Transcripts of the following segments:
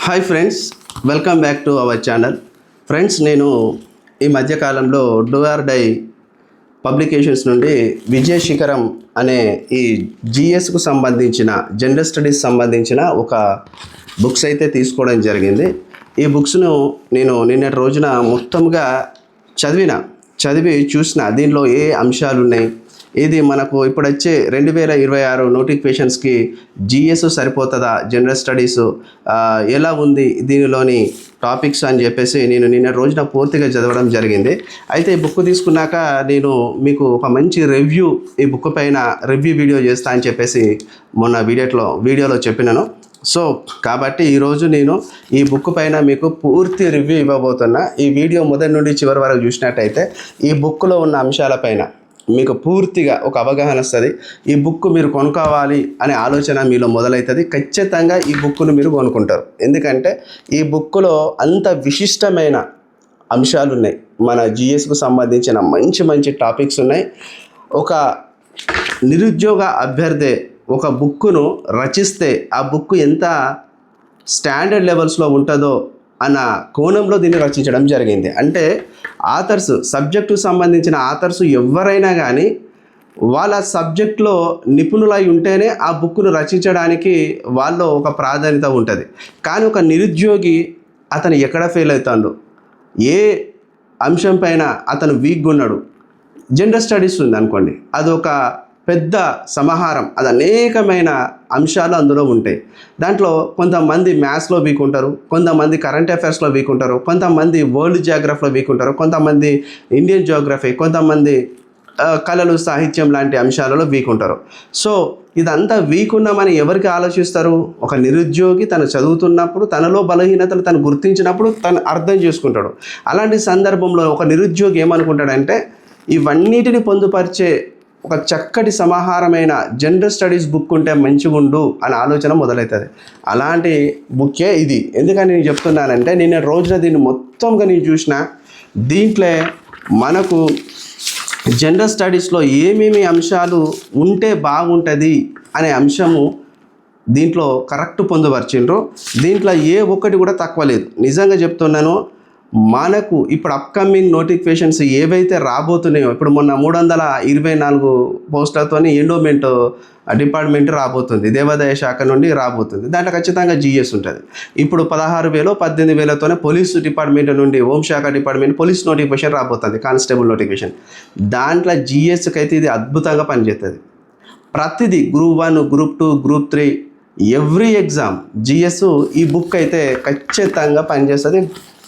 Hi friends, welcome back to our channel. Friends, నేను ఈ మధ్యకాలంలో డూ ఆర్ డై పబ్లికేషన్స్ నుండి విజయ శిఖరం అనే ఈ జిఎస్కు సంబంధించిన జనరల్ స్టడీస్ సంబంధించిన ఒక బుక్స్ అయితే తీసుకోవడం జరిగింది. ఈ బుక్స్ను నేను నిన్నటి రోజున మొత్తంగా చదివి చూసిన దీనిలో ఏ అంశాలు ఉన్నాయి, ఇది మనకు ఇప్పుడు వచ్చే 2026 నోటిఫికేషన్స్కి జిఎస్ సరిపోతుందా, జనరల్ స్టడీస్ ఎలా ఉంది దీనిలోని టాపిక్స్ అని చెప్పేసి నేను నిన్న రోజున పూర్తిగా చదవడం జరిగింది. అయితే ఈ బుక్ తీసుకున్నాక నేను మీకు ఒక మంచి ఈ బుక్ పైన రివ్యూ వీడియో చేస్తా అని చెప్పేసి మొన్న వీడియోలో చెప్పినాను. సో కాబట్టి ఈరోజు నేను ఈ బుక్ పైన మీకు పూర్తి రివ్యూ ఇవ్వబోతున్నా. ఈ వీడియో మొదటి నుండి చివరి వరకు చూసినట్టయితే ఈ బుక్లో ఉన్న అంశాలపైన మీకు పూర్తిగా ఒక అవగాహన వస్తుంది. ఈ బుక్ మీరు కొనుక్కోవాలి అనే ఆలోచన మీలో మొదలవుతుంది. ఖచ్చితంగా ఈ బుక్ను మీరు కొనుక్కుంటారు. ఎందుకంటే ఈ బుక్లో అంత విశిష్టమైన అంశాలు ఉన్నాయి. మన జిఎస్కు సంబంధించిన మంచి టాపిక్స్ ఉన్నాయి. ఒక నిరుద్యోగ అభ్యర్థి ఒక బుక్ను రచిస్తే ఆ బుక్ ఎంత స్టాండర్డ్ లెవెల్స్లో ఉంటుందో అన్న కోణంలో దీన్ని రచించడం జరిగింది. అంటే ఆథర్స్, సబ్జెక్టుకు సంబంధించిన ఆథర్స్ ఎవరైనా కానీ వాళ్ళ సబ్జెక్ట్లో నిపుణులై ఉంటేనే ఆ బుక్ను రచించడానికి వాళ్ళు ఒక ప్రాధాన్యత ఉంటుంది. కానీ ఒక నిరుద్యోగి అతను ఎక్కడ ఫెయిల్ అవుతాడు, ఏ అంశం పైన అతను వీక్గా ఉన్నాడు, జనరల్ స్టడీస్ ఉంది అనుకోండి, అదొక పెద్ద సమాహారం, అది అనేకమైన అంశాలు అందులో ఉంటాయి. దాంట్లో కొంతమంది మ్యాథ్స్లో వీక్ ఉంటారు, కొంతమంది కరెంట్ అఫైర్స్లో వీక్ ఉంటారు, కొంతమంది వరల్డ్ జియోగ్రఫీలో వీక్ ఉంటారు, కొంతమంది ఇండియన్ జియోగ్రఫీ, కొంతమంది కళలు, సాహిత్యం లాంటి అంశాలలో వీక్ ఉంటారు. సో ఇదంతా వీక్ ఉన్నామని ఎవరికి ఆలోచిస్తారు? ఒక నిరుద్యోగి తను చదువుతున్నప్పుడు తనలో బలహీనతలు తను గుర్తించినప్పుడు తను అర్థం చేసుకుంటాడు. అలాంటి సందర్భంలో ఒక నిరుద్యోగి ఏమనుకుంటాడంటే ఇవన్నిటిని పొందుపరిచే ఒక చక్కటి సమాహారమైన జనరల్ స్టడీస్ బుక్ ఉంటే మంచిగుండు అనే ఆలోచన మొదలవుతుంది. అలాంటి బుక్కే ఇది. ఎందుకని నేను చెప్తున్నానంటే నిన్న రోజున దీన్ని మొత్తంగా నేను చూసిన, దీంట్లో మనకు జనరల్ స్టడీస్లో ఏమేమి అంశాలు ఉంటే బాగుంటుంది అనే అంశము దీంట్లో కరెక్ట్ పొందుపరిచిండ్రు. దీంట్లో ఏ ఒక్కటి కూడా తక్కువ లేదు. నిజంగా చెప్తున్నాను, మనకు ఇప్పుడు అప్కమింగ్ నోటిఫికేషన్స్ ఏవైతే రాబోతున్నాయో, ఇప్పుడు మొన్న 324 పోస్టులతో ఎండోమెంట్ డిపార్ట్మెంట్ రాబోతుంది, దేవాదాయ శాఖ నుండి రాబోతుంది. దాంట్లో ఖచ్చితంగా జిఎస్ ఉంటుంది. ఇప్పుడు 16,000 18,000తోనే పోలీసు డిపార్ట్మెంట్ నుండి హోంశాఖ డిపార్ట్మెంట్ పోలీస్ నోటిఫికేషన్ రాబోతుంది, కానిస్టేబుల్ నోటిఫికేషన్. దాంట్లో జిఎస్కి అయితే ఇది అద్భుతంగా పనిచేస్తుంది. ప్రతిదీ group 1, group 2, group 3 every exam GS ఈ బుక్ అయితే ఖచ్చితంగా పనిచేస్తుంది.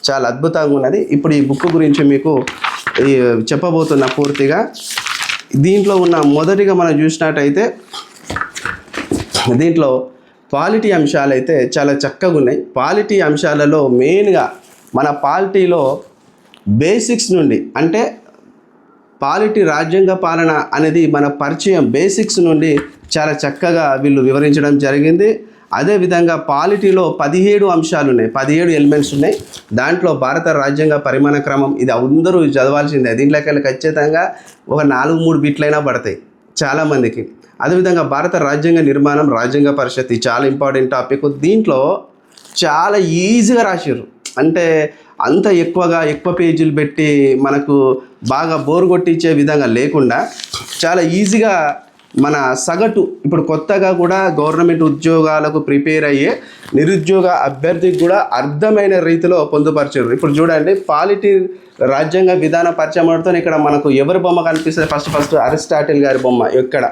చాలా అద్భుతంగా ఉన్నది. ఇప్పుడు ఈ బుక్ గురించి మీకు చెప్పబోతున్నా పూర్తిగా. దీంట్లో ఉన్న మొదటిగా మనం చూసినట్టయితే దీంట్లో పాలిటీ అంశాలు అయితే చాలా చక్కగా ఉన్నాయి. పాలిటీ అంశాలలో మెయిన్గా మన పాలిటీలో బేసిక్స్ నుండి, అంటే పాలిటీ రాజ్యాంగ పాలన అనేది మన పరిచయం బేసిక్స్ నుండి చాలా చక్కగా వీళ్ళు వివరించడం జరిగింది. అదేవిధంగా పాలిటీలో 17 అంశాలు ఉన్నాయి, 17 ఎలిమెంట్స్ ఉన్నాయి. దాంట్లో భారత రాజ్యాంగ పరిమాణ క్రమం, ఇది అందరూ చదవాల్సిందే. దీంట్లోకి ఖచ్చితంగా ఒక 4-3 బిట్లైనా పడతాయి చాలామందికి. అదేవిధంగా భారత రాజ్యాంగ నిర్మాణం, రాజ్యాంగ పరిషత్, ఇది చాలా ఇంపార్టెంట్ టాపిక్. దీంట్లో చాలా ఈజీగా రాశారు. అంటే అంత ఎక్కువ పేజీలు పెట్టి మనకు బాగా బోర్ కొట్టించే విధంగా లేకుండా చాలా ఈజీగా మన సగటు, ఇప్పుడు కొత్తగా కూడా గవర్నమెంట్ ఉద్యోగాలకు ప్రిపేర్ అయ్యే నిరుద్యోగ అభ్యర్థికి కూడా అర్థమైన రీతిలో పొందుపరిచారు. ఇప్పుడు చూడండి, పాలిటీ రాజ్యాంగ విధాన పరిచయంతో ఇక్కడ మనకు ఎవరి బొమ్మ కనిపిస్తుంది? ఫస్ట్ అరిస్టాటిల్ గారి బొమ్మ. ఇక్కడ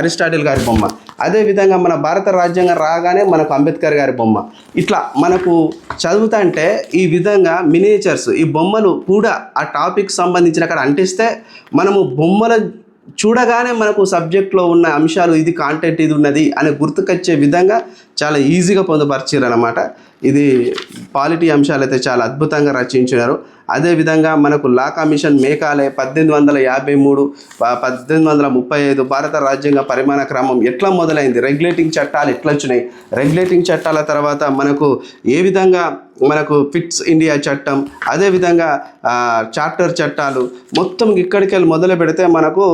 అరిస్టాటిల్ గారి బొమ్మ. అదేవిధంగా మన భారత రాజ్యాంగం రాగానే మనకు అంబేద్కర్ గారి బొమ్మ. ఇట్లా మనకు చదువుతుంటే ఈ విధంగా మినియేచర్స్, ఈ బొమ్మలు కూడా ఆ టాపిక్ సంబంధించిన అక్కడ అంటిస్తే మనము బొమ్మల చూడగానే మనకు సబ్జెక్ట్లో ఉన్న అంశాలు, ఇది కాంటెంట్ ఇది ఉన్నది అని గుర్తుకొచ్చే విధంగా చాలా ఈజీగా పొందుపరిచారు అన్నమాట. ఇది పాలిటీ అంశాలు అయితే చాలా అద్భుతంగా రచించారు. అదేవిధంగా మనకు లా కమిషన్ మేఘాలయ 1853, 1835 భారత రాజ్యాంగ పరిమాణ క్రమం ఎట్లా మొదలైంది, రెగ్యులేటింగ్ చట్టాలు ఎట్లా వచ్చినాయి, రెగ్యులేటింగ్ చట్టాల తర్వాత మనకు ఏ విధంగా మనకు ఫిట్స్ ఇండియా చట్టం, అదేవిధంగా చార్టర్ చట్టాలు, మొత్తం ఇక్కడికి వెళ్ళి మొదలు పెడితే మనకు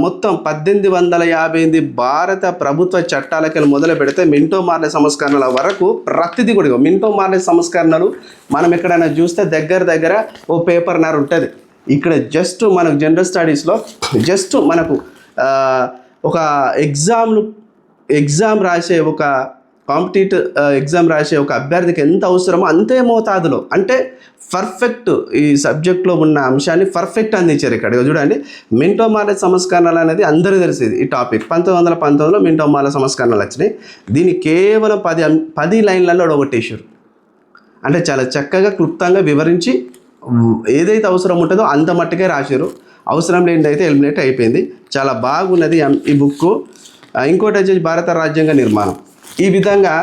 మొత్తం 1858 భారత ప్రభుత్వ చట్టాలకి మొదలు పెడితే మింటో మార్లే సంస్కరణల వరకు ప్రతిదీ కూడా మింటో మార్లే సంస్కరణలు మనం ఎక్కడైనా చూస్తే దగ్గర ఓ పేపర్నర్ ఉంటుంది. ఇక్కడ జస్ట్ మనకు జనరల్ స్టడీస్లో జస్ట్ మనకు ఒక ఎగ్జామ్ రాసే ఒక కాంపిటేటివ్ ఎగ్జామ్ రాసే ఒక అభ్యర్థికి ఎంత అవసరమో అంతే మోతాదులో, అంటే పర్ఫెక్ట్ ఈ సబ్జెక్ట్లో ఉన్న అంశాన్ని పర్ఫెక్ట్ అందించారు. ఇక్కడ చూడండి, మింటో మార్లే సంస్కరణలు అనేది అందరూ తెలిసేది ఈ టాపిక్. 1919లో మింటో మార్లే సంస్కరణలు వచ్చినాయి. దీన్ని కేవలం 10 లైన్లలో ఒడగొట్టేశారు. అంటే చాలా చక్కగా క్లుప్తంగా వివరించి ఏదైతే అవసరం ఉంటుందో అంత మట్టుకే రాశారు. అవసరం లేనిది అయితే ఎలిమినేట్ అయిపోయింది. చాలా బాగున్నది ఈ బుక్. ఇంకోటి వచ్చేసి భారత రాజ్యాంగ నిర్మాణం. ఈ విధంగా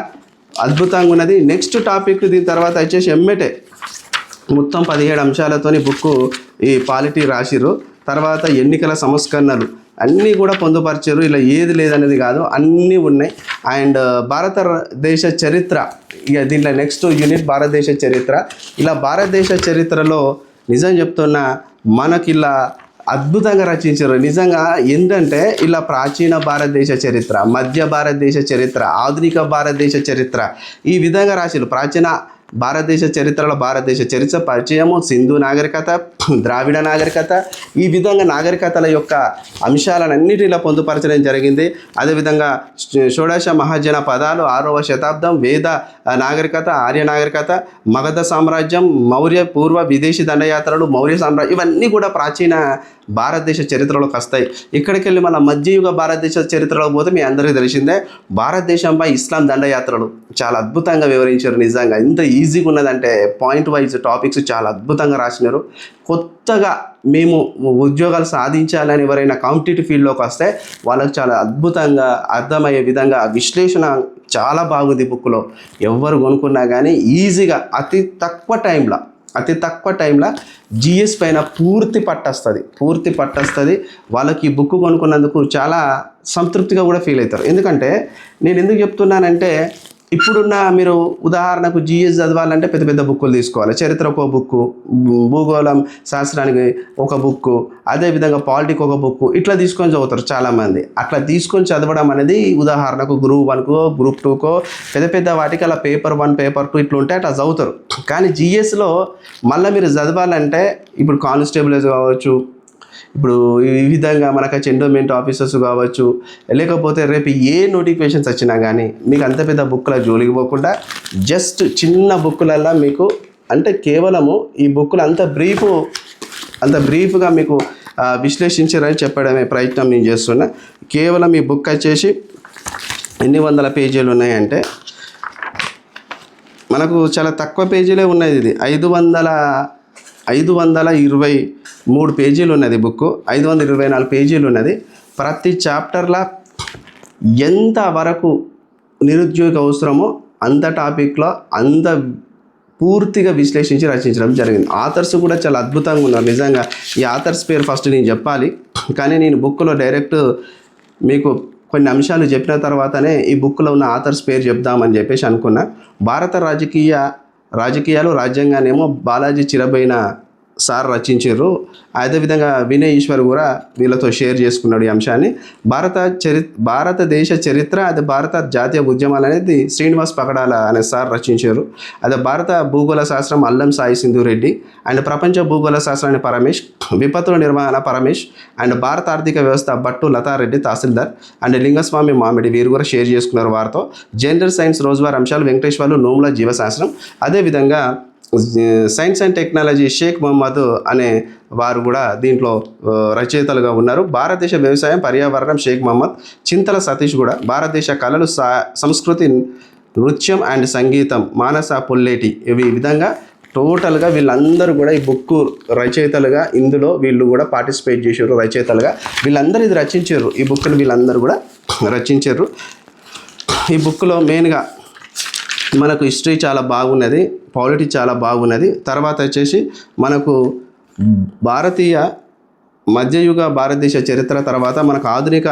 అద్భుతంగా ఉన్నది. నెక్స్ట్ టాపిక్ దీని తర్వాత వచ్చేసి ఎమ్మెటే మొత్తం 17 అంశాలతోని బుక్ ఈ పాలిటీ రాసిరు. తర్వాత ఎన్నికల సంస్కరణలు అన్నీ కూడా పొందుపరిచారు. ఇలా ఏది లేదనేది కాదు, అన్నీ ఉన్నాయి. అండ్ భారతదేశ చరిత్ర, ఇక దీంట్లో నెక్స్ట్ యూనిట్ భారతదేశ చరిత్ర. ఇలా భారతదేశ చరిత్రలో నిజం చెప్తున్నా మనకి ఇలా అద్భుతంగా రచించారు. నిజంగా ఏంటంటే ఇలా ప్రాచీన భారతదేశ చరిత్ర, మధ్య భారతదేశ చరిత్ర, ఆధునిక భారతదేశ చరిత్ర ఈ విధంగా రాశారు. ప్రాచీన భారతదేశ చరిత్రలో భారతదేశ చరిత్ర పరిచయము, సింధు నాగరికత, ద్రావిడ నాగరికత, ఈ విధంగా నాగరికతల యొక్క అంశాలన్నిటిలో పొందుపరచడం జరిగింది. అదేవిధంగా షోడశ మహాజన పదాలు, 6వ శతాబ్దం, వేద నాగరికత, ఆర్య నాగరికత, మగధ సామ్రాజ్యం, మౌర్య పూర్వ విదేశీ దండయాత్రలు, మౌర్య సామ్రాజ్యం, ఇవన్నీ కూడా ప్రాచీన భారతదేశ చరిత్రలోకి వస్తాయి. ఇక్కడికి వెళ్ళి మన మధ్యయుగ భారతదేశ చరిత్రలోకి పోతే మీ అందరికీ తెలిసిందే, భారతదేశంపై ఇస్లాం దండయాత్రలు చాలా అద్భుతంగా వివరించారు. నిజంగా ఇంత ఈజీగా ఉన్నదంటే పాయింట్ వైజ్ టాపిక్స్ చాలా అద్భుతంగా రాసినారు. కొత్తగా మేము ఉద్యోగాలు సాధించాలని ఎవరైనా కాంపిటేటివ్ ఫీల్డ్లోకి వస్తే వాళ్ళకి చాలా అద్భుతంగా అర్థమయ్యే విధంగా విశ్లేషణ చాలా బాగుంది బుక్లో. ఎవరు కొనుక్కున్నా కానీ ఈజీగా అతి తక్కువ టైంలో జిఎస్ పైన పూర్తి పట్టొస్తుంది. వాళ్ళకి ఈ బుక్ కొనుక్కున్నందుకు చాలా సంతృప్తిగా కూడా ఫీల్ అవుతారు. ఎందుకంటే నేను ఎందుకు చెప్తున్నానంటే, ఇప్పుడున్న మీరు ఉదాహరణకు జిఎస్ చదవాలంటే పెద్ద పెద్ద బుక్కులు తీసుకోవాలి. చరిత్రకు ఒక బుక్కు, భూగోళం శాస్త్రానికి ఒక బుక్కు, అదేవిధంగా పాలిటిక్ ఒక బుక్కు, ఇట్లా తీసుకొని చదువుతారు చాలామంది. అట్లా తీసుకొని చదవడం అనేది ఉదాహరణకు గ్రూప్ 1కో గ్రూప్ 2కో పెద్ద వాటికి అలా పేపర్ 1 పేపర్ 2 ఇట్లా ఉంటే అట్లా చదువుతారు. కానీ జిఎస్లో మళ్ళీ మీరు చదవాలంటే ఇప్పుడు కానిస్టేబుల్ కావచ్చు, ఇప్పుడు ఈ విధంగా మనకు ఎండోమెంట్ ఆఫీసర్స్ కావచ్చు, లేకపోతే రేపు ఏ నోటిఫికేషన్స్ వచ్చినా కానీ మీకు అంత పెద్ద బుక్ల జోలికి పోకుండా జస్ట్ చిన్న బుక్కులల్లో మీకు, అంటే కేవలము ఈ బుక్కులు అంత బ్రీఫ్గా మీకు విశ్లేషించారని చెప్పడమే ప్రయత్నం నేను చేస్తున్నా. కేవలం ఈ బుక్ వచ్చేసి ఎన్ని వందల పేజీలు ఉన్నాయంటే మనకు చాలా తక్కువ పేజీలే ఉన్నది. ఇది 523 పేజీలు ఉన్నది బుక్. 524 పేజీలు ఉన్నది. ప్రతి చాప్టర్లో ఎంత వరకు నిరుద్యోగ అవసరమో అంత టాపిక్లో అంత పూర్తిగా విశ్లేషించి రచించడం జరిగింది. ఆథర్స్ కూడా చాలా అద్భుతంగా ఉన్నారు. నిజంగా ఈ ఆథర్స్ పేరు ఫస్ట్ నేను చెప్పాలి, కానీ నేను బుక్లో డైరెక్ట్ మీకు కొన్ని అంశాలు చెప్పిన తర్వాతనే ఈ బుక్లో ఉన్న ఆథర్స్ పేరు చెప్దామని చెప్పేసి అనుకున్నా. భారత రాజకీయాలు రాజ్యాంగానేమో బాలాజీ చిరబైన సార్ రచించారు. అదేవిధంగా వినయ్ ఈశ్వర్ కూడా వీళ్ళతో షేర్ చేసుకున్నాడు ఈ అంశాన్ని. భారతదేశ చరిత్ర, అదే భారత జాతీయ ఉద్యమాలు అనేది శ్రీనివాస్ పగడాల అనే సార్ రచించారు. అదే భారత భూగోళ శాస్త్రం అల్లం సాయి సింధు రెడ్డి, అండ్ ప్రపంచ భూగోళ శాస్త్రాన్ని పరమేష్, విపత్తుల నిర్వహణ పరమేష్, అండ్ భారత ఆర్థిక వ్యవస్థ భట్టు లతారెడ్డి తహసీల్దార్, అండ్ లింగస్వామి మామిడి వీరు కూడా షేర్ చేసుకున్నారు వారితో. జనరల్ సైన్స్ రోజువారీ అంశాలు వెంకటేశ్వర్లు నోముల జీవశాస్త్రం, అదేవిధంగా science and technology Sheikh Mohammed అనే వారు కూడా దీంట్లో రచయితలుగా ఉన్నారు. భారతదేశ వ్యవసాయం పర్యావరణం షేక్ మహమ్మద్, చింతల సతీష్ కూడా, భారతదేశ కళలు సంస్కృతి నృత్యం అండ్ సంగీతం మానస పుల్లేటి. ఈ విధంగా టోటల్గా వీళ్ళందరూ కూడా ఈ బుక్ రచయితలుగా ఇందులో వీళ్ళు కూడా పార్టిసిపేట్ చేశారు. రచయితలుగా వీళ్ళందరూ ఇది రచించారు. ఈ బుక్ను వీళ్ళందరూ కూడా రచించారు. ఈ బుక్లో మెయిన్గా మనకు హిస్టరీ చాలా బాగున్నది, పాలిటీ చాలా బాగున్నది. తర్వాత వచ్చేసి మనకు భారతీయ మధ్యయుగ భారతదేశ చరిత్ర, తర్వాత మనకు ఆధునిక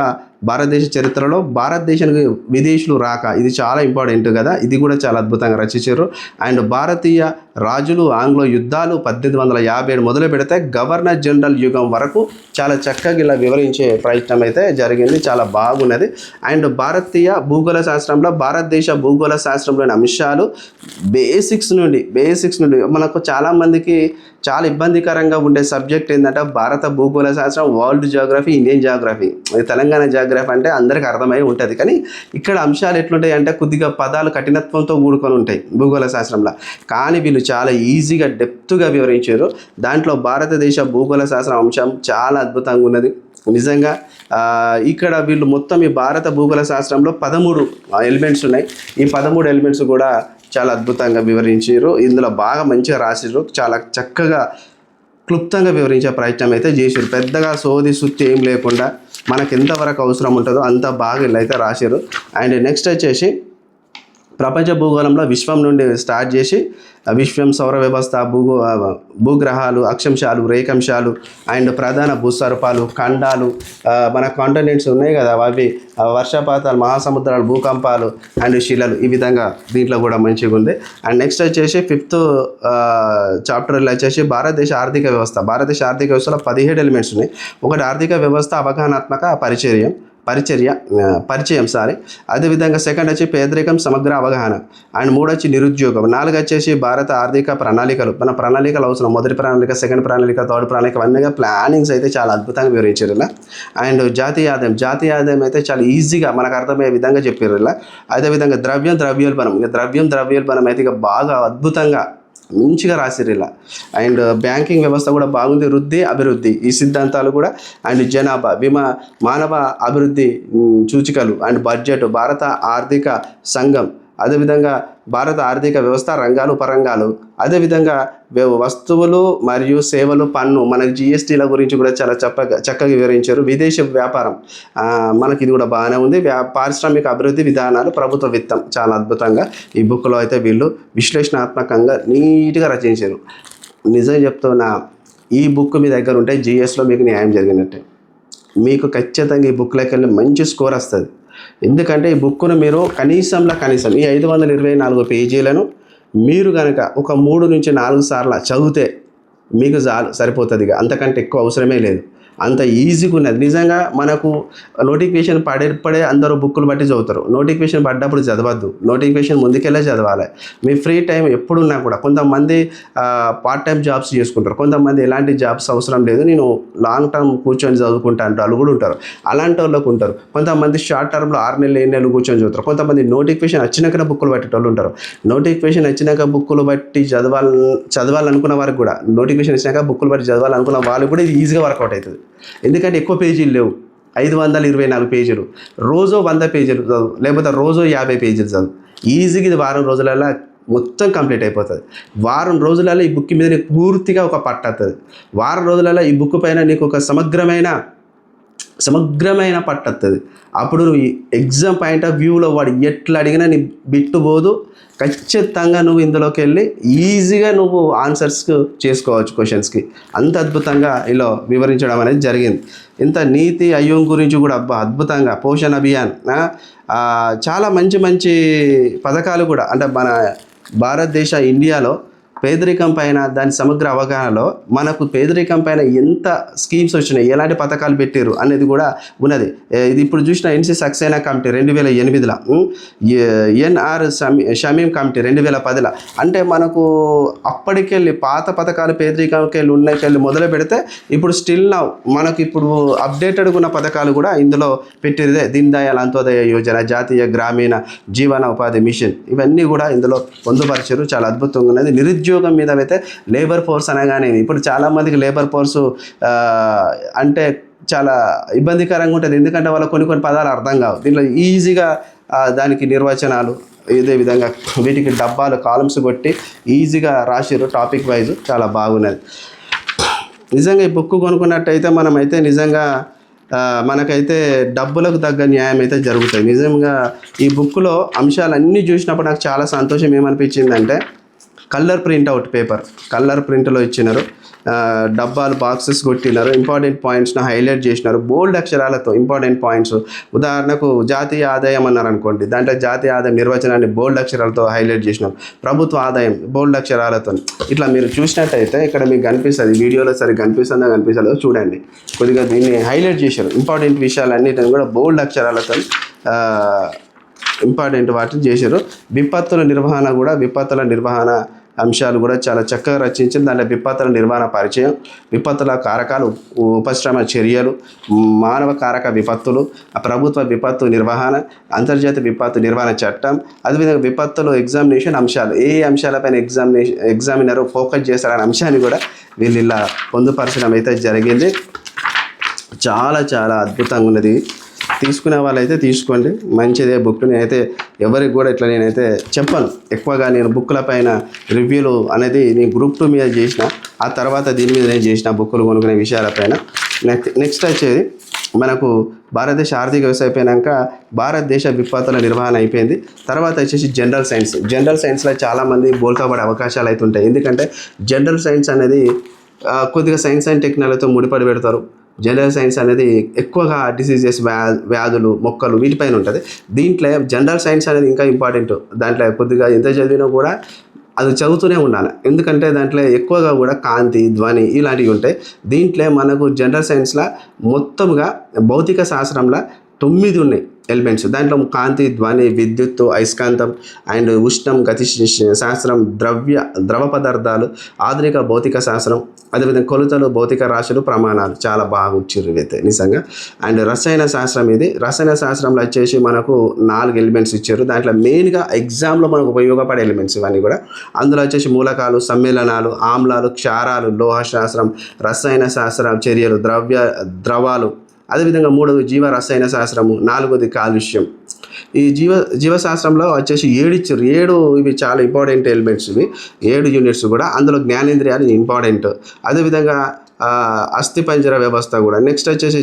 భారతదేశ చరిత్రలో భారతదేశానికి విదేశీయులు రాక, ఇది చాలా ఇంపార్టెంట్ కదా, ఇది కూడా చాలా అద్భుతంగా రచించారు. అండ్ భారతీయ రాజులు ఆంగ్లో యుద్ధాలు 1857 మొదలు పెడితే గవర్నర్ జనరల్ యుగం వరకు చాలా చక్కగా ఇలా వివరించే ప్రయత్నం అయితే జరిగింది. చాలా బాగున్నది. అండ్ భారతీయ భూగోళ శాస్త్రంలో భారతదేశ భూగోళ శాస్త్రంలోని అంశాలు బేసిక్స్ నుండి మనకు చాలామందికి చాలా ఇబ్బందికరంగా ఉండే సబ్జెక్ట్ ఏంటంటే భారత భూగోళ శాస్త్రం, world Geography, Indian Geography. Telangana Geography అంటే అందరికీ అర్థమై ఉంటుంది. కానీ ఇక్కడ అంశాలు ఎట్లుంటాయి అంటే కొద్దిగా పదాలు కఠినత్వంతో కూడుకొని ఉంటాయి భూగోళ శాస్త్రంలో. కానీ వీళ్ళు చాలా ఈజీగా డెప్త్గా వివరించారు. దాంట్లో భారతదేశ భూగోళ శాస్త్రం అంశం చాలా అద్భుతంగా ఉన్నది నిజంగా. ఇక్కడ వీళ్ళు మొత్తం ఈ భారత భూగోళ శాస్త్రంలో 13 ఎలిమెంట్స్ ఉన్నాయి. ఈ 13 ఎలిమెంట్స్ కూడా చాలా అద్భుతంగా వివరించారు. ఇందులో బాగా మంచిగా రాసిర్రు. చాలా చక్కగా క్లుప్తంగా వివరించే ప్రయత్నం అయితే చేశారు. పెద్దగా సోది సుత్తి ఏం లేకుండా మనకు ఎంతవరకు అవసరం ఉంటుందో అంత బాగా వీళ్ళు అయితే రాశారు. అండ్ నెక్స్ట్ వచ్చేసి ప్రపంచ భూగోళంలో విశ్వం నుండి స్టార్ట్ చేసి విశ్వం, సౌర వ్యవస్థ, భూగ్రహాలు, అక్షాంశాలు, రేఖాంశాలు అండ్ ప్రధాన భూస్వరూపాలు, ఖండాలు, మన కాంటినెంట్స్ ఉన్నాయి కదా అవి, వర్షపాతాలు, మహాసముద్రాలు, భూకంపాలు అండ్ శిలలు, ఈ విధంగా దీంట్లో కూడా మంచిగా ఉంది. అండ్ నెక్స్ట్ వచ్చేసి 5th చాప్టర్లో వచ్చేసి భారతదేశ ఆర్థిక వ్యవస్థ. భారతదేశ ఆర్థిక వ్యవస్థలో 17 ఎలిమెంట్స్ ఉన్నాయి. ఒకటి ఆర్థిక వ్యవస్థ అవగాహనాత్మక పరిచయం. అదేవిధంగా సెకండ్ వచ్చి పేదరికం సమగ్ర అవగాహన. అండ్ 3 వచ్చి నిరుద్యోగం. 4 వచ్చేసి భారత ఆర్థిక ప్రణాళికలు. మన ప్రణాళికలు అవసరం. మొదటి ప్రణాళిక, సెకండ్ ప్రణాళిక, థర్డ్ ప్రణాళిక, అన్నీగా ప్లానింగ్స్ అయితే చాలా అద్భుతంగా వివరించారు ఇలా. అండ్ జాతీయ ఆదాయం అయితే చాలా ఈజీగా మనకు అర్థమయ్యే విధంగా చెప్పారు ఇలా. అదేవిధంగా ద్రవ్యోల్బణం అయితే ఇక బాగా అద్భుతంగా మంచిగా రాసిరు ఇలా. అండ్ బ్యాంకింగ్ వ్యవస్థ కూడా బాగుంది. వృద్ధి, అభివృద్ధి, ఈ సిద్ధాంతాలు కూడా. అండ్ జనాభా, మానవ అభివృద్ధి సూచికలు అండ్ బడ్జెట్, భారత ఆర్థిక సంఘం, అదేవిధంగా భారత ఆర్థిక వ్యవస్థ రంగాలు, ఉపరంగాలు, అదేవిధంగా వస్తువులు మరియు సేవలు పన్ను, మనకి జిఎస్టీల గురించి కూడా చాలా చక్కగా వివరించారు. విదేశీ వ్యాపారం, మనకి ఇది కూడా బాగానే ఉంది. పారిశ్రామిక అభివృద్ధి విధానాలు, ప్రభుత్వ విత్తం, చాలా అద్భుతంగా ఈ బుక్లో అయితే వీళ్ళు విశ్లేషణాత్మకంగా నీట్గా రచించారు. నిజం చెప్తున్నా, ఈ బుక్ మీ దగ్గర ఉంటే జిఎస్లో మీకు న్యాయం జరిగినట్టే. మీకు ఖచ్చితంగా ఈ బుక్లోకి వెళ్ళి మంచి స్కోర్ వస్తుంది. ఎందుకంటే ఈ బుక్ను మీరు కనీసం ఈ 524 పేజీలను మీరు కనుక ఒక 3 నుంచి 4 సార్లు చదివితే మీకు సరిపోతుంది. ఇక అంతకంటే ఎక్కువ అవసరమే లేదు. అంత ఈజీగా ఉన్నది నిజంగా. మనకు నోటిఫికేషన్ పడే అందరూ బుక్కులు బట్టి చదువుతారు. నోటిఫికేషన్ పడ్డప్పుడు చదవద్దు. నోటిఫికేషన్ ముందుకెళ్ళే చదవాలి. మీ ఫ్రీ టైం ఎప్పుడున్నా కూడా. కొంతమంది పార్ట్ టైం జాబ్స్ చేసుకుంటారు. కొంతమంది ఎలాంటి జాబ్స్ అవసరం లేదు, నేను లాంగ్ టర్మ్ కూర్చొని చదువుకుంటా అంటారు, వాళ్ళు కూడా ఉంటారు. అలాంటి వాళ్ళకు ఉంటారు. కొంతమంది షార్ట్ టర్మ్లో 6 నెలలు 7 నెలలు కూర్చొని చదువుతారు. కొంతమంది నోటిఫికేషన్ వచ్చినాక బుక్కులు పట్టేటోళ్ళు ఉంటారు. నోటిఫికేషన్ వచ్చినాక బుక్కులు బట్టి చదవాలనుకున్న వారికి కూడా, నోటిఫికేషన్ వచ్చినాక బుక్కులు బట్టి చదవాలనుకున్న వాళ్ళకి కూడా ఇది ఈజీగా వర్కౌట్ అవుతుంది. ఎందుకంటే ఎక్కువ పేజీలు లేవు. 524 పేజీలు. రోజు 100 పేజీలు చదువు, లేకపోతే రోజు 50 పేజీలు చదువు. ఈజీగా ఇది వారం రోజులలో మొత్తం కంప్లీట్ అయిపోతుంది. వారం రోజులలో ఈ బుక్ మీద నీకు పూర్తిగా ఒక పట్టవుతుంది. వారం రోజులలో ఈ బుక్ పైన నీకు ఒక సమగ్రమైన పట్టవుతుంది. అప్పుడు నువ్వు ఎగ్జామ్ పాయింట్ ఆఫ్ వ్యూలో వాడు ఎట్లా అడిగినా నీ బిట్టుపోదు. ఖచ్చితంగా నువ్వు ఇందులోకి వెళ్ళి ఈజీగా నువ్వు ఆన్సర్స్ చేసుకోవచ్చు క్వశ్చన్స్కి. అంత అద్భుతంగా ఇలా వివరించడం అనేది జరిగింది. ఇంత నీతి ఆయోగ్ గురించి కూడా అద్భుతంగా, పోషణ్ అభియాన్, చాలా మంచి పథకాలు కూడా. అంటే మన భారతదేశ ఇండియాలో పేదరికం పైన దాని సమగ్ర అవగాహనలో మనకు పేదరికం పైన ఎంత స్కీమ్స్ వచ్చినాయి, ఎలాంటి పథకాలు పెట్టారు అనేది కూడా ఉన్నది. ఇది ఇప్పుడు చూసిన ఎన్సీ సక్సేనా కమిటీ 2008లో, ఎన్ఆర్ షమీం కమిటీ 2010లో. అంటే మనకు అప్పటికెళ్ళి పాత పథకాలు పేదరికంకెళ్ళి ఉన్నకెళ్ళి మొదలు పెడితే ఇప్పుడు స్టిల్ నౌ మనకు ఇప్పుడు అప్డేటెడ్గా ఉన్న పథకాలు కూడా ఇందులో పెట్టేదే. దీన్ దయాళ్ అంత్యోదయ యోజన, జాతీయ గ్రామీణ జీవన ఉపాధి మిషన్, ఇవన్నీ కూడా ఇందులో పొందుపరిచారు. చాలా అద్భుతంగా ఉన్నది. నిరుద్యోగం మీద అయితే లేబర్ ఫోర్స్ అనగానే ఇప్పుడు చాలామందికి లేబర్ ఫోర్సు అంటే చాలా ఇబ్బందికరంగా ఉంటుంది. ఎందుకంటే వాళ్ళకి కొన్ని పదాలు అర్థం కావు. దీంట్లో ఈజీగా దానికి నిర్వచనాలు, ఇదే విధంగా వీటికి డబ్బాలు కాలమ్స్ కొట్టి ఈజీగా రాసిర్రు టాపిక్ వైజ్. చాలా బాగున్నది నిజంగా. ఈ బుక్ కొనుక్కున్నట్టయితే మనమైతే నిజంగా మనకైతే డబ్బులకు తగ్గ న్యాయం అయితే జరుగుతుంది. నిజంగా ఈ బుక్లో అంశాలన్నీ చూసినప్పుడు నాకు చాలా సంతోషం ఏమనిపించిందంటే, కలర్ ప్రింట్అవుట్ పేపర్, కలర్ ప్రింట్లో ఇచ్చినారు. డబ్బాలు బాక్సెస్ కొట్టినారు. ఇంపార్టెంట్ పాయింట్స్ను హైలైట్ చేసినారు బోల్డ్ అక్షరాలతో. ఇంపార్టెంట్ పాయింట్స్ ఉదాహరణకు జాతీయ ఆదాయం అన్నారు అనుకోండి, దాంట్లో జాతీయ ఆదాయం నిర్వచనాన్ని బోల్డ్ అక్షరాలతో హైలైట్ చేసినారు. ప్రభుత్వ ఆదాయం బోల్డ్ అక్షరాలతో. ఇట్లా మీరు చూసినట్టయితే ఇక్కడ మీకు కనిపిస్తుంది, వీడియోలో సరిగ్గా కనిపిస్తుందో కనిపిస్తుందో చూడండి. కొద్దిగా దీన్ని హైలైట్ చేశారు. ఇంపార్టెంట్ విషయాలన్నిటిని కూడా బోల్డ్ అక్షరాలతో ఇంపార్టెంట్ వాటిని చేశారు. విపత్తుల నిర్వహణ అంశాలు కూడా చాలా చక్కగా రచించింది. దాంట్లో విపత్తుల నిర్వహణ పరిచయం, విపత్తుల కారకాలు, ఉపశ్రమ చర్యలు, మానవ కారక విపత్తులు, ప్రభుత్వ విపత్తు నిర్వహణ, అంతర్జాతీయ విపత్తు నిర్వహణ చట్టం, అదేవిధంగా విపత్తులు ఎగ్జామినేషన్ అంశాలు, ఏ అంశాలపైన ఎగ్జామినర్ ఫోకస్ చేస్తారనే అంశాన్ని కూడా వీళ్ళు ఇలా పొందుపరచడం అయితే జరిగింది. చాలా చాలా అద్భుతంగా ఉన్నది. తీసుకునే వాళ్ళైతే తీసుకోండి, మంచిదే బుక్. నేనైతే ఎవరికి కూడా ఇట్లా నేనైతే చెప్పను. ఎక్కువగా నేను బుక్కుల పైన రివ్యూలు అనేది నేను గ్రూప్ 2 మీద చేసిన, ఆ తర్వాత దీని మీద నేను చేసిన బుక్కులు కొనుక్కునే విషయాలపైన. నెక్స్ట్ వచ్చేది మనకు భారతదేశ ఆర్థిక వ్యవస్థ అయిపోయాక భారతదేశ విపత్తుల నిర్వహణ అయిపోయింది. తర్వాత వచ్చేసి జనరల్ సైన్స్లో చాలామంది బోల్తాపడే అవకాశాలు అయితే ఉంటాయి. ఎందుకంటే జనరల్ సైన్స్ అనేది కొద్దిగా సైన్స్ అండ్ టెక్నాలజీతో ముడిపడి పెడతారు. జనరల్ సైన్స్ అనేది ఎక్కువగా డిసీజెస్, వ్యాధులు, మొక్కలు వీటిపైన ఉంటుంది. దీంట్లో జనరల్ సైన్స్ అనేది ఇంకా ఇంపార్టెంట్. దాంట్లో కొద్దిగా ఎంత చదివినా కూడా అది చదువుతూనే ఉండాలి. ఎందుకంటే దాంట్లో ఎక్కువగా కూడా కాంతి, ధ్వని ఇలాంటివి ఉంటాయి. దీంట్లో మనకు జనరల్ సైన్స్లో మొత్తంగా భౌతిక శాస్త్రంలో 9 ఉన్నాయి ఎలిమెంట్స్. దాంట్లో కాంతి, ధ్వని, విద్యుత్తు, అయస్కాంతం అండ్ ఉష్ణం, గతి శాస్త్రం, ద్రవ పదార్థాలు, ఆధునిక భౌతిక శాస్త్రం, అదేవిధంగా కొలతలు, భౌతిక రాశులు, ప్రమాణాలు చాలా బాగా ఇచ్చారు ఇవైతే నిజంగా. అండ్ రసాయన శాస్త్రం, ఇది రసాయన శాస్త్రంలో వచ్చేసి మనకు 4 ఎలిమెంట్స్ ఇచ్చారు. దాంట్లో మెయిన్గా ఎగ్జామ్లో మనకు ఉపయోగపడే ఎలిమెంట్స్ ఇవన్నీ కూడా. అందులో వచ్చేసి మూలకాలు, సమ్మేళనాలు, ఆమ్లాలు, క్షారాలు, లోహ శాస్త్రం, రసాయన శాస్త్రం, చర్యలు, ద్రవాలు, అదేవిధంగా 3 జీవ రసాయన శాస్త్రము, 4 కాలుష్యం. ఈ జీవశాస్త్రంలో వచ్చేసి 7 ఇచ్చారు. 7 ఇవి చాలా ఇంపార్టెంట్ ఎలిమెంట్స్. ఇవి 7 యూనిట్స్ కూడా. అందులో జ్ఞానేంద్రియాలు ఇంపార్టెంట్. అదేవిధంగా అస్థిపంజర వ్యవస్థ కూడా. నెక్స్ట్ వచ్చేసి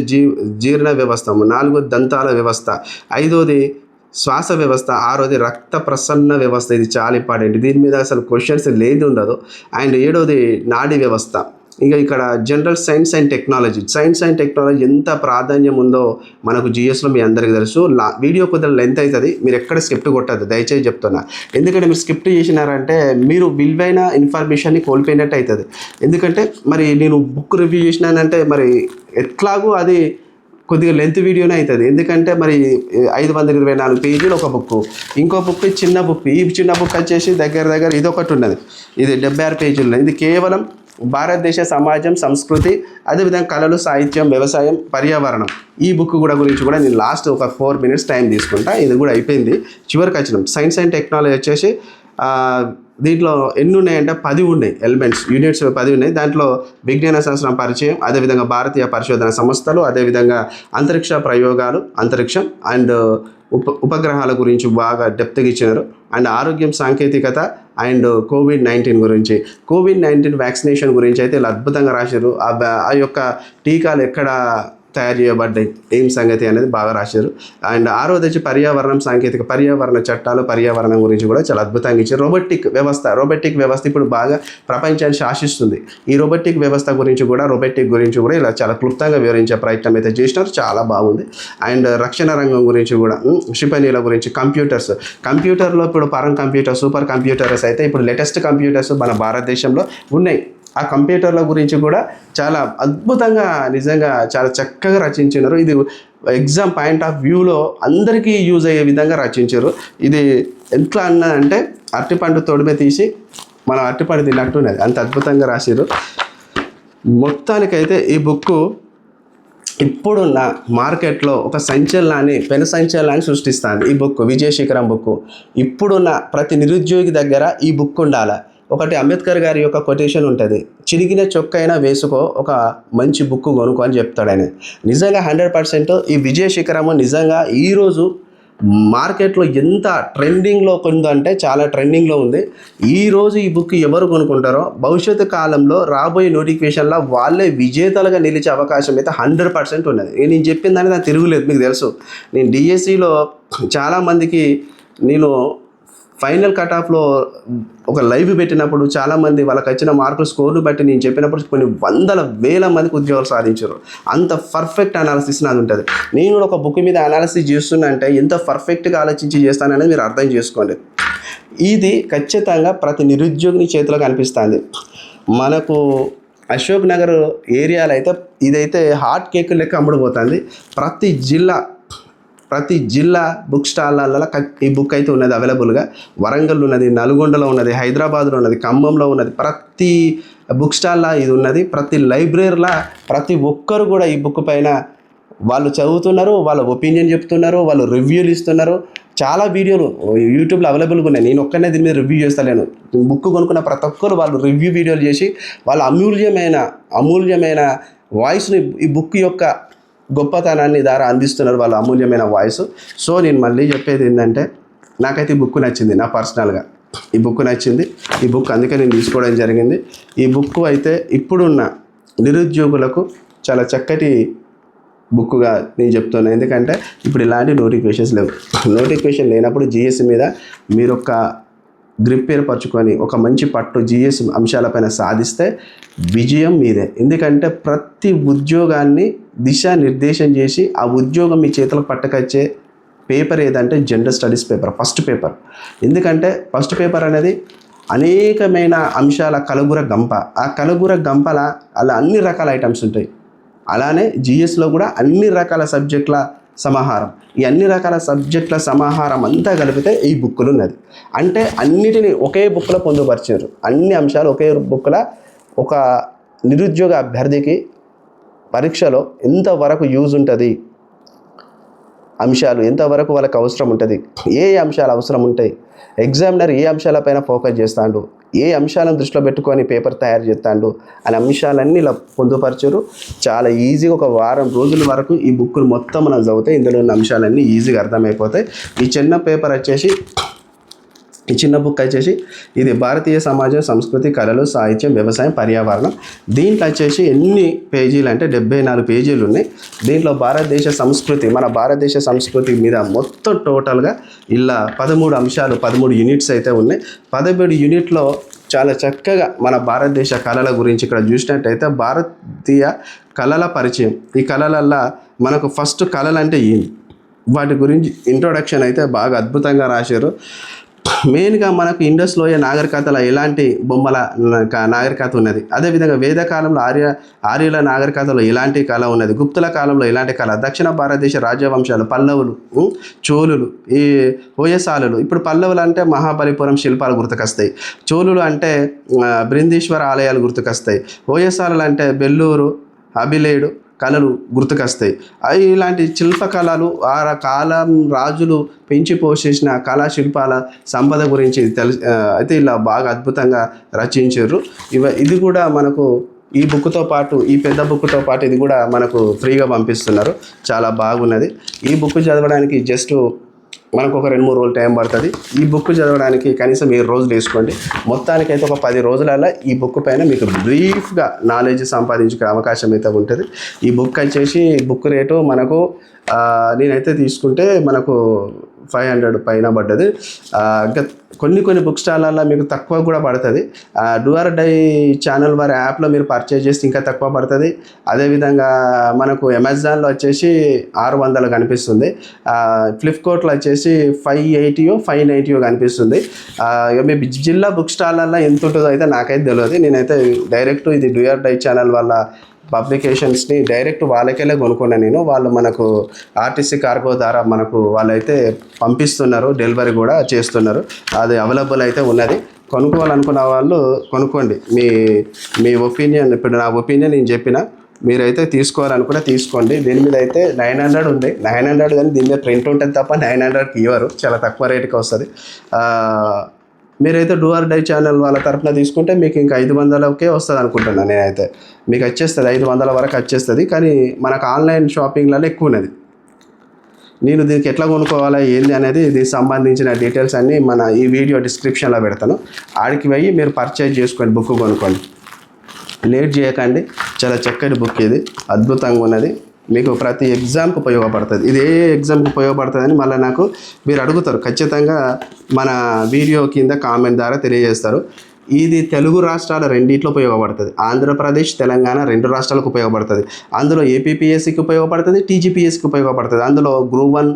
జీర్ణ వ్యవస్థ, 4 దంతాల వ్యవస్థ, 5వది శ్వాస వ్యవస్థ, 6వది రక్త ప్రసరణ వ్యవస్థ. ఇది చాలా ఇంపార్టెంట్. దీని మీద అసలు క్వశ్చన్స్ లేదు ఉండదు. అండ్ 7వది నాడీ వ్యవస్థ. ఇంకా ఇక్కడ జనరల్ సైన్స్ అండ్ టెక్నాలజీ ఎంత ప్రాధాన్యం ఉందో మనకు జిఎస్లో మీ అందరికీ తెలుసు. వీడియో కొద్దిగా లెంత్ అవుతుంది, మీరు ఎక్కడ స్క్రిప్ట్ కొట్టద్దు దయచేసి చెప్తున్నా. ఎందుకంటే మీరు స్క్రిప్ట్ చేసినారంటే మీరు విలువైన ఇన్ఫర్మేషన్ని కోల్పోయినట్టు అవుతుంది. ఎందుకంటే మరి నేను బుక్ రివ్యూ చేసినానంటే మరి ఎట్లాగూ అది కొద్దిగా లెంత్ వీడియోనే అవుతుంది. ఎందుకంటే మరి 524 పేజీలు ఒక బుక్, ఇంకో బుక్ చిన్న బుక్. ఈ చిన్న బుక్ వచ్చేసి దగ్గర ఇది ఒకటి ఉన్నది, ఇది 76 పేజీలు. ఇది కేవలం భారతదేశ సమాజం, సంస్కృతి, అదేవిధంగా కళలు, సాహిత్యం, వ్యవసాయం, పర్యావరణం. ఈ బుక్ గురించి కూడా నేను లాస్ట్ ఒక 4 minutes టైం తీసుకుంటా. ఇది కూడా అయిపోయింది, చివరికి వచ్చినాం. సైన్స్ అండ్ టెక్నాలజీ వచ్చేసి దీంట్లో ఎన్ని ఉన్నాయంటే 10 ఉన్నాయి ఎలిమెంట్స్, యూనిట్స్ 10 ఉన్నాయి. దాంట్లో విజ్ఞాన శాస్త్రం పరిచయం, అదేవిధంగా భారతీయ పరిశోధన సంస్థలు, అదేవిధంగా అంతరిక్ష ప్రయోగాలు, అంతరిక్షం అండ్ ఉపగ్రహాల గురించి బాగా డెప్త్గా ఇచ్చినారు. అండ్ ఆరోగ్యం, సాంకేతికత అండ్ కోవిడ్-19 గురించి, కోవిడ్-19 వ్యాక్సినేషన్ గురించి అయితే ఇలా అద్భుతంగా రాశారు. ఆ యొక్క టీకాలు ఎక్కడ తయారు చేయబడ్డాయి, ఏం సంగతి అనేది బాగా రాశారు. అండ్ 6వది వచ్చి పర్యావరణం, సాంకేతిక, పర్యావరణ చట్టాలు, పర్యావరణం గురించి కూడా చాలా అద్భుతంగా ఇచ్చారు. రోబోటిక్ వ్యవస్థ ఇప్పుడు బాగా ప్రపంచాన్ని శాసిస్తుంది. ఈ రోబోటిక్ గురించి కూడా ఇలా చాలా క్లుప్తంగా వివరించే ప్రయత్నం అయితే చేసినారు. చాలా బాగుంది. అండ్ రక్షణ రంగం గురించి కూడా, క్షిపణిల గురించి, కంప్యూటర్లో ఇప్పుడు పరం కంప్యూటర్, సూపర్ కంప్యూటర్స్ అయితే ఇప్పుడు లేటెస్ట్ కంప్యూటర్స్ మన భారతదేశంలో ఉన్నాయి. ఆ కంప్యూటర్ల గురించి కూడా చాలా అద్భుతంగా, నిజంగా చాలా చక్కగా రచించినారు. ఇది ఎగ్జామ్ పాయింట్ ఆఫ్ వ్యూలో అందరికీ యూజ్ అయ్యే విధంగా రచించారు. ఇది ఎట్లా అన్నదంటే అరటిపండు తొడిమే తీసి మనం అరటిపండు తిన్నట్టున్నది, అంత అద్భుతంగా రాశారు. మొత్తానికైతే ఈ బుక్ ఇప్పుడున్న మార్కెట్లో ఒక పెను సంచలనాన్ని సృష్టిస్తుంది. ఈ బుక్ విజయశిఖరం బుక్. ఇప్పుడున్న ప్రతి నిరుద్యోగి దగ్గర ఈ బుక్ ఉండాలి. ఒకటి అంబేద్కర్ గారి యొక్క కొటేషన్ ఉంటుంది, చిరిగిన చొక్కైనా వేసుకో, ఒక మంచి బుక్ కొనుక్కో అని చెప్తాడు ఆయన. నిజంగా 100% ఈ విజయశిఖరము నిజంగా ఈరోజు మార్కెట్లో ఎంత ట్రెండింగ్లో ఉందంటే చాలా ట్రెండింగ్లో ఉంది. ఈరోజు ఈ బుక్ ఎవరు కొనుక్కుంటారో భవిష్యత్తు కాలంలో రాబోయే నోటిఫికేషన్లో వాళ్ళే విజేతలుగా నిలిచే అవకాశం అయితే 100% ఉన్నది. నేను చెప్పిన దాన్ని నాకు తిరుగులేదు. మీకు తెలుసు, నేను డిఎస్సిలో చాలామందికి నేను ఫైనల్ కట్ ఆఫ్లో ఒక లైవ్ పెట్టినప్పుడు చాలామంది వాళ్ళకి వచ్చిన మార్కులు స్కోర్లు బట్టి నేను చెప్పినప్పుడు కొన్ని వందల వేల మందికి ఉద్యోగాలు సాధించారు. అంత పర్ఫెక్ట్ అనాలిసిస్ నాది ఉంటుంది. నేను కూడా ఒక బుక్ మీద అనాలిసిస్ చేస్తున్నా అంటే ఎంత పర్ఫెక్ట్గా ఆలోచించి చేస్తాననేది మీరు అర్థం చేసుకోండి. ఇది ఖచ్చితంగా ప్రతి నిరుద్యోగిని చేతిలో కనిపిస్తుంది. మనకు అశోక్ నగర్ ఏరియాలో అయితే ఇదైతే హాట్ కేక్ లెక్క అమ్ముడుపోతుంది. ప్రతి జిల్లా బుక్ స్టాళ్ళల్లో ఈ బుక్ అయితే ఉన్నది అవైలబుల్గా. వరంగల్ ఉన్నది, నల్గొండలో ఉన్నది, హైదరాబాద్లో ఉన్నది, ఖమ్మంలో ఉన్నది. ప్రతి బుక్ స్టాల్లో ఇది ఉన్నది. ప్రతి లైబ్రరీలో ప్రతి ఒక్కరు కూడా ఈ బుక్ పైన వాళ్ళు చదువుతున్నారు, వాళ్ళ ఒపీనియన్ చెప్తున్నారు, వాళ్ళు రివ్యూలు ఇస్తున్నారు. చాలా వీడియోలు యూట్యూబ్లో అవైలబుల్గా ఉన్నాయి. నేను ఒక్కనే దీని మీద రివ్యూ చేస్తలేను. బుక్ కొనుక్కున్న ప్రతి ఒక్కరు వాళ్ళు రివ్యూ వీడియోలు చేసి వాళ్ళ అమూల్యమైన వాయిస్ని ఈ బుక్ యొక్క గొప్పతనాన్ని ద్వారా అందిస్తున్నారు, వాళ్ళ అమూల్యమైన వాయిస్. సో నేను మళ్ళీ చెప్పేది ఏంటంటే నాకైతే ఈ బుక్ నచ్చింది. నా పర్సనల్గా ఈ బుక్ నచ్చింది. ఈ బుక్ అందుకే నేను తీసుకోవడం జరిగింది. ఈ బుక్ అయితే ఇప్పుడున్న నిరుద్యోగులకు చాలా చక్కటి బుక్గా నేను చెప్తున్నాను. ఎందుకంటే ఇప్పుడు ఇలాంటి నోటిఫికేషన్స్ లేవు. నోటిఫికేషన్ లేనప్పుడు జిఎస్ మీద మీరు ఒక గ్రిప్ ఏర్పరచుకొని ఒక మంచి పట్టు జిఎస్ అంశాలపైన సాధిస్తే విజయం మీదే. ఎందుకంటే ప్రతి ఉద్యోగాన్ని దిశానిర్దేశం చేసి ఆ ఉద్యోగం మీ చేతులకు పట్టుకొచ్చే పేపర్ ఏదంటే general studies paper, first paper. ఎందుకంటే ఫస్ట్ పేపర్ అనేది అనేకమైన అంశాల కలుగుర గంప. ఆ కలుగుర గంపల అలా అన్ని రకాల ఐటమ్స్ ఉంటాయి. అలానే జిఎస్లో కూడా అన్ని రకాల సబ్జెక్టుల సమాహారం. ఈ అన్ని రకాల సబ్జెక్టుల సమాహారం అంతా కలిపితే ఈ బుక్లు ఉన్నది. అంటే అన్నిటినీ ఒకే బుక్లో పొందుపరిచారు. అన్ని అంశాలు ఒకే బుక్లో ఒక నిరుద్యోగ అభ్యర్థికి పరీక్షలో ఎంతవరకు యూజ్ ఉంటుంది, అంశాలు ఎంతవరకు వాళ్ళకి అవసరం ఉంటుంది, ఏ అంశాలు అవసరం ఉంటాయి, ఎగ్జామినర్ ఏ అంశాలపైన ఫోకస్ చేస్తాడు, ఏ అంశాలను దృష్టిలో పెట్టుకొని పేపర్ తయారు చేస్తాడు అనే అంశాలన్నీ ఇలా పొందుపరచారు. చాలా ఈజీగా ఒక వారం రోజుల వరకు ఈ బుక్ను మొత్తం మనం చదివితే ఇందులో ఉన్న అంశాలన్నీ ఈజీగా అర్థమైపోతాయి. ఈ చిన్న బుక్ వచ్చేసి ఇది భారతీయ సమాజం, సంస్కృతి, కళలు, సాహిత్యం, వ్యవసాయం, పర్యావరణం. దీంట్లో వచ్చేసి ఎన్ని పేజీలు అంటే 74 పేజీలు ఉన్నాయి. దీంట్లో మన భారతదేశ సంస్కృతి మీద మొత్తం టోటల్గా ఇలా 13 అంశాలు, 13 యూనిట్స్ అయితే ఉన్నాయి. 17 యూనిట్లో చాలా చక్కగా మన భారతదేశ కళల గురించి ఇక్కడ చూసినట్టయితే భారతీయ కళల పరిచయం. ఈ కళలల్లో మనకు ఫస్ట్ కళలు అంటే ఏంటి, వాటి గురించి ఇంట్రొడక్షన్ అయితే బాగా అద్భుతంగా రాశారు. మెయిన్గా మనకు ఇండస్ లోయ నాగరికతలో ఎలాంటి బొమ్మల నాగరికత ఉన్నది, అదేవిధంగా వేదకాలంలో ఆర్యుల నాగరికతలో ఎలాంటి కళ ఉన్నది, గుప్తుల కాలంలో ఎలాంటి కళ, దక్షిణ భారతదేశ రాజ్యవంశాలు, పల్లవులు, చోళులు, ఈ హోయసాలులు. ఇప్పుడు పల్లవులు అంటే మహాబలిపురం శిల్పాలు గుర్తుకొస్తాయి, చోళులు అంటే బృందీశ్వర ఆలయాలు గుర్తుకొస్తాయి, హోయసాలులు అంటే బెల్లూరు, అభిలేడు కళలు గుర్తుకొస్తాయి. ఇలాంటి శిల్పకళలు ఆ కాలం రాజులు పెంచి పోషించిన కళాశిల్పాల సంపద గురించి అయితే ఇలా బాగా అద్భుతంగా రచించారు. ఇది కూడా మనకు ఈ బుక్తో పాటు, ఈ పెద్ద బుక్తో పాటు ఇది కూడా మనకు ఫ్రీగా పంపిస్తున్నారు. చాలా బాగున్నది. ఈ బుక్ చదవడానికి జస్ట్ మనకు ఒక 2-3 రోజులు టైం పడుతుంది. ఈ బుక్ చదవడానికి కనీసం 7 రోజులు వేసుకోండి. మొత్తానికైతే ఒక 10 రోజులలో ఈ బుక్ పైన మీకు బ్రీఫ్గా నాలెడ్జ్ సంపాదించుకునే అవకాశం అయితే ఉంటుంది. ఈ బుక్ వచ్చేసి బుక్ రేటు మనకు నేనైతే తీసుకుంటే మనకు 500 పైన పడ్డది. ఇంకా కొన్ని బుక్ స్టాళ్ళల్లో మీకు తక్కువ కూడా పడుతుంది. డూ ఆర్ డై ఛానల్ వారి యాప్లో మీరు పర్చేజ్ చేస్తే ఇంకా తక్కువ పడుతుంది. అదేవిధంగా మనకు అమెజాన్లో వచ్చేసి 600 కనిపిస్తుంది, ఫ్లిప్కార్ట్లో వచ్చేసి 580-590 కనిపిస్తుంది. మీ జిల్లా బుక్ స్టాళ్ళల్లో ఎంత ఉంటుందో అయితే నాకైతే తెలియదు. నేనైతే డైరెక్ట్ ఇది డూ ఆర్ డై ఛానల్ వాళ్ళ పబ్లికేషన్స్ని డైరెక్ట్ వాళ్ళకెళ్ళే కొనుక్కున్నాను నేను. వాళ్ళు మనకు ఆర్టీసీ కార్గో ద్వారా మనకు వాళ్ళైతే పంపిస్తున్నారు, డెలివరీ కూడా చేస్తున్నారు. అది అవైలబుల్ అయితే ఉన్నది. కొనుక్కోవాలనుకున్న వాళ్ళు కొనుక్కోండి. మీ ఒపీనియన్, ఇప్పుడు నా ఒపీనియన్ నేను చెప్పిన, మీరైతే తీసుకోవాలనుకుంటే తీసుకోండి. దీని మీద అయితే 900 ఉంది, 900 కానీ దీని మీద ప్రింట్ ఉంటుంది తప్ప 900కి ఇవ్వరు, చాలా తక్కువ రేటుకి వస్తుంది. మీరైతే డూ ఆర్ డై ఛానల్ వాళ్ళ తరఫున తీసుకుంటే మీకు ఇంకా 500కే వస్తుంది అనుకుంటున్నాను. నేనైతే మీకు వచ్చేస్తుంది 500 వరకు వచ్చేస్తుంది. కానీ మనకు ఆన్లైన్ షాపింగ్లలో ఎక్కువ ఉన్నది. నేను దీనికి ఎట్లా కొనుక్కోవాలా ఏంది అనేది దీనికి సంబంధించిన డీటెయిల్స్ అన్నీ మన ఈ వీడియో డిస్క్రిప్షన్లో పెడతాను. ఆడికి పోయి మీరు పర్చేజ్ చేసుకోండి, బుక్ కొనుక్కోండి, లేట్ చేయకండి. చాలా చక్కటి బుక్ ఇది, అద్భుతంగా ఉన్నది. మీకు ప్రతి ఎగ్జామ్కి ఉపయోగపడుతుంది. ఇది ఏ ఎగ్జామ్కి ఉపయోగపడుతుందని మళ్ళీ నాకు మీరు అడుగుతారు. ఖచ్చితంగా మన వీడియో కింద కామెంట్ ద్వారా తెలియజేస్తారు. ఇది తెలుగు రాష్ట్రాల రెండిట్లో ఉపయోగపడుతుంది. ఆంధ్రప్రదేశ్, తెలంగాణ 2 రాష్ట్రాలకు ఉపయోగపడుతుంది. అందులో ఏపీపీఎస్సికి ఉపయోగపడుతుంది, టీజీపీఎస్సికి ఉపయోగపడుతుంది. అందులో గ్రూప్ 1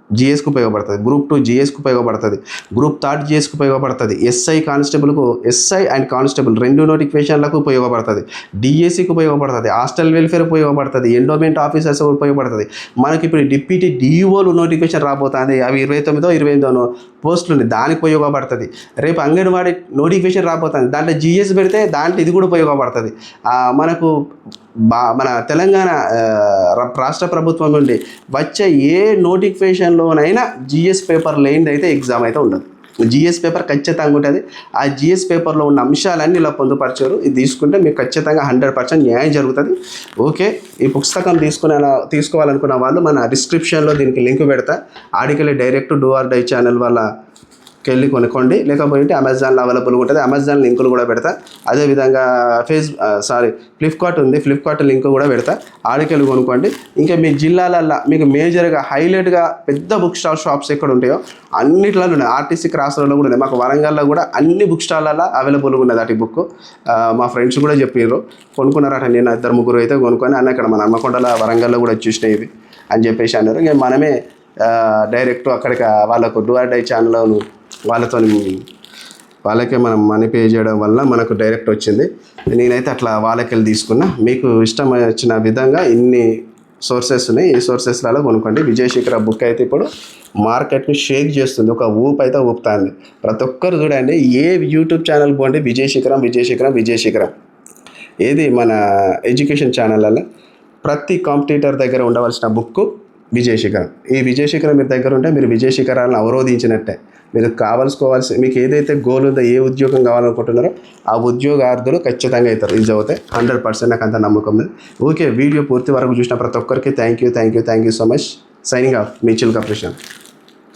జిఎస్కి ఉపయోగపడుతుంది, గ్రూప్ 2 జిఎస్కి ఉపయోగపడుతుంది, గ్రూప్ 3 జిఎస్కి ఉపయోగపడుతుంది, ఎస్ఐ కానిస్టేబుల్కు ఎస్ఐ అండ్ కానిస్టేబుల్ 2 నోటిఫికేషన్లకు ఉపయోగపడుతుంది, డిఎస్సికి ఉపయోగపడుతుంది, హాస్టల్ వెల్ఫేర్ ఉపయోగపడుతుంది, ఎండోమెంట్ ఆఫీసర్స్ ఉపయోగపడుతుంది. మనకి ఇప్పుడు డిప్యూటీ డిఈఓలు నోటిఫికేషన్ రాబోతుంది. అవి 29 28 పోస్టులు ఉన్నాయి, దానికి ఉపయోగపడుతుంది. రేపు అంగన్వాడీ నోటిఫికేషన్ రాబోతుంది, దాంట్లో జిఎస్ పెడితే దాంట్లో ఇది కూడా ఉపయోగపడుతుంది. మనకు మన తెలంగాణ రాష్ట్ర ప్రభుత్వం నుండి వచ్చే ఏ నోటిఫికేషన్లోనైనా జిఎస్ పేపర్ లేనిది అయితే ఎగ్జామ్ అయితే ఉండదు. జిఎస్ పేపర్ ఖచ్చితంగా ఉంటుంది. ఆ జిఎస్ పేపర్లో ఉన్న అంశాలన్నీ ఇలా పొందుపరిచారు. ఇది తీసుకుంటే మీకు ఖచ్చితంగా 100% న్యాయం జరుగుతుంది. ఓకే, ఈ పుస్తకం తీసుకోవాలనుకున్న వాళ్ళు మన డిస్క్రిప్షన్లో దీనికి లింక్ పెడతా. ఆడికెళ్ళి direct do or die channel వెళ్ళి కొనుక్కోండి, లేకపోతే అమెజాన్లో అవైలబుల్గా ఉంటుంది. అమెజాన్ లింకులు కూడా పెడతా. అదేవిధంగా ఫ్లిప్కార్ట్ ఉంది, ఫ్లిప్కార్ట్ లింక్ కూడా పెడతా. ఆడికెళ్ళి కొనుక్కోండి. ఇంకా మీ జిల్లాలల్లో మీకు మేజర్గా హైలైట్గా పెద్ద బుక్ స్టాల్ షాప్స్ ఎక్కడ ఉంటాయో అన్నిట్లలో ఉన్నాయి. ఆర్టీసీ క్రాస్ రోడ్లో కూడా ఉన్నాయి. మాకు వరంగల్లో కూడా అన్ని బుక్ స్టాల్లో అవైలబుల్గా ఉన్నది అటు బుక్. మా ఫ్రెండ్స్ కూడా చెప్పారు, కొనుక్కున్నారట. నేను 2-3 అయితే కొనుక్కొని అన్న ఇక్కడ మన హన్మకొండల వరంగల్లో కూడా వచ్చేసినాయి ఇవి అని చెప్పేసి అన్నారు. ఇంకా మనమే డైరెక్ట్ అక్కడికి వాళ్ళకు డూ ఆర్ డై ఛానల్లో వాళ్ళకే మనం మనీ పే చేయడం వల్ల మనకు డైరెక్ట్ వచ్చింది. నేనైతే అట్లా వాళ్ళకెళ్ళి తీసుకున్నా. మీకు ఇష్టం వచ్చిన విధంగా ఇన్ని సోర్సెస్ ఉన్నాయి, ఈ సోర్సెస్లలో కొనుక్కోండి. విజయశిఖర బుక్ అయితే ఇప్పుడు మార్కెట్ని షేక్ చేస్తుంది, ఒక ఊపు అయితే ఊపుతుంది. ప్రతి ఒక్కరు చూడండి, ఏ యూట్యూబ్ ఛానల్ పోండి విజయశిఖరం ఏది మన ఎడ్యుకేషన్ ఛానళ్ళల్లో ప్రతి కాంపిటీటర్ దగ్గర ఉండవలసిన బుక్ విజయశిఖరం. ఈ విజయశిఖరం మీ దగ్గర ఉంటే మీరు విజయశిఖరాలను అవరోధించినట్టే. మీరు మీకు ఏదైతే గోల్ ఉందో, ఏ ఉద్యోగం కావాలనుకుంటున్నారో ఆ ఉద్యోగార్థులు ఖచ్చితంగా అవుతారు. ఇది చదివితే 100% నాకు అంత నమ్మకం ఉంది. ఓకే, వీడియో పూర్తి వరకు చూసిన ప్రతి ఒక్కరికి thank you so much. Signing off, మీ చిల్కా ప్రశాంత్.